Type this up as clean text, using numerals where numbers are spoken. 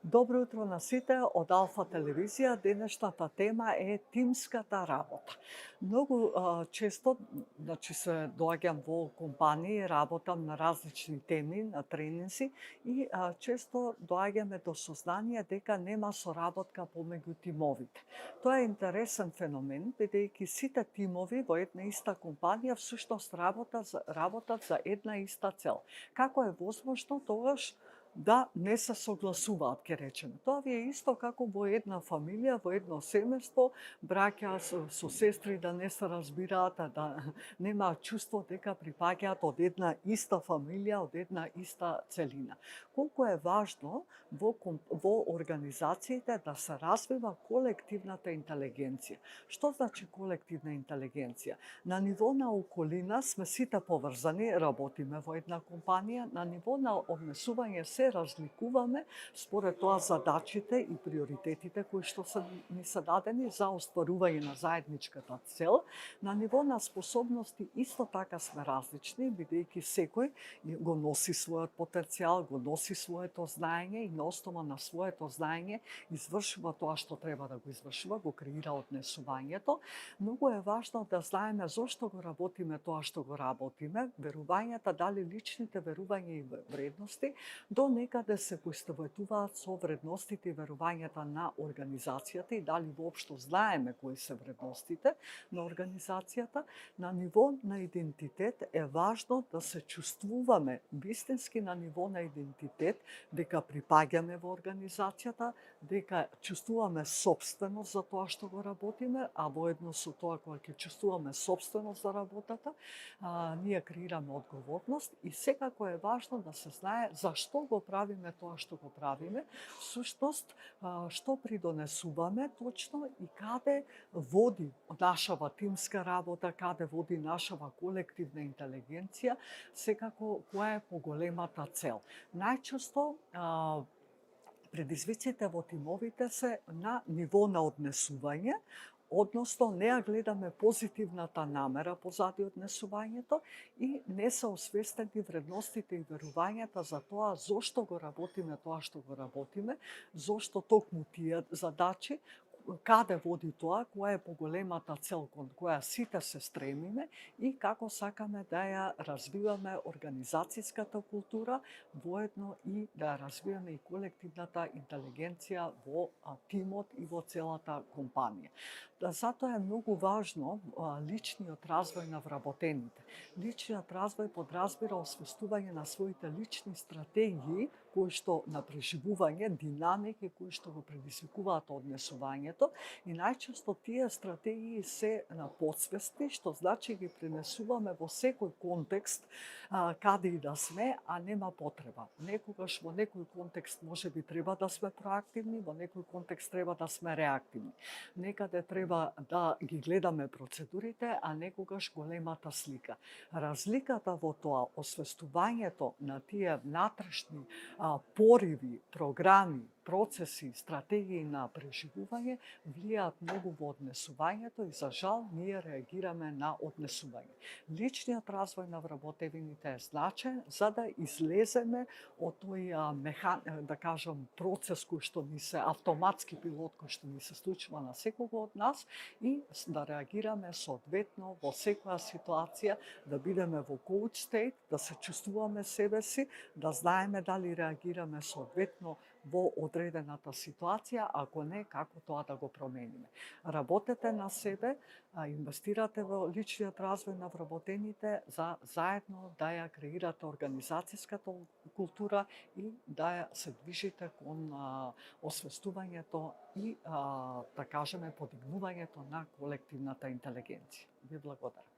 Добро утро на сите од Алфа телевизија. Денешната тема е тимската работа. Многу често, се доаѓам во компании, работам на различни теми, на тренинзи и често доаѓаме до сознание дека нема соработка помеѓу тимовите. Тоа е интересен феномен, бидејќи сите тимови во една иста компанија всушност работат за една иста цел. Како е возможно тогаш да не се согласуваат, ке речеме. Тоа ви е исто како во една фамилија, во едно семејство, браќа со сестри да не се разбираат, да немаат чувство дека припаѓаат од една иста фамилија, од една иста целина. Колку е важно во организациите да се развива колективната интелигенција. Што значи колективна интелигенција? На ниво на околина сме сите поврзани, работиме во една компанија, на ниво на однесување се разликуваме според тоа задачите и приоритетите кои што ни се дадени за остварување на заедничката цел. На ниво на способности исто така сме различни, бидејќи секој го носи својот потенцијал, го носи своето знаење и на основа на своето знаење извршува тоа што треба да го извршува, го креира однесувањето. Многу е важно да знаеме зошто го работиме тоа што го работиме, верувањата, дали личните верувања и вредности до некаде се поистоветуваат со вредностите и верувањата на организацијата и дали воопшто знаеме кои се вредностите на организацијата. На ниво на идентитет е важно да се чувствуваме вистински на ниво на идентитет, дека припаѓаме во организацијата, дека чувствуваме собственост за тоа што го работиме, а воедно со тоа кога ќе чувствуваме собственост за работата, ние креираме одговорност и секако е важно да се знае зашто го правиме тоа што го правиме, всушност што придонесуваме точно и каде води нашава тимска работа, каде води нашава колективна интелигенција, секако која е поголемата цел. Најчесто предизвиците во тимовите се на ниво на однесување, односно не ја гледаме позитивната намера позади однесувањето и не се освестени вредностите и верувањата за тоа зошто го работиме тоа што го работиме, зошто токму тие задачи, каде води тоа, која е поголемата цел кон која сите се стремиме и како сакаме да ја развиваме организацијската култура, воедно и да ја развиваме и колективната интелигенција во тимот и во целата компанија. Затоа е многу важно личниот развој на вработените. Личниот развој подразбира освестување на своите лични стратегии, кои што на преживување, динамики кои што го предизвикуваат однесувањето и најчесто тие стратегии се на подсвести, што значи ги пренесуваме во секој контекст каде и да сме, а нема потреба. Некогаш во некој контекст можеби треба да сме проактивни, во некој контекст треба да сме реактивни. Некаде треба да ги гледаме процедурите, а некогаш големата слика. Разликата во тоа, освестувањето на тие внатрешни пориви, програми, процеси, стратегии на преживување влијаат многу во однесувањето и за жал ние реагираме на однесување. Личниот развој на вработевините е значаен за да излеземе од тој да кажам процес кој што ни се автоматски пилот кој што ни се случува на секого од нас и да реагираме соодветно во секоја ситуација, да бидеме во coach state, да се чувствуваме себе си, да знаеме дали реагираме соодветно во одредената ситуација, ако не, како тоа да го промениме. Работете на себе, инвестирате во личниот развој на вработените за заедно да ја креирате организацијската култура и да ја се движите кон освестувањето и, да кажеме, подигнувањето на колективната интелигенција. Ви благодарам.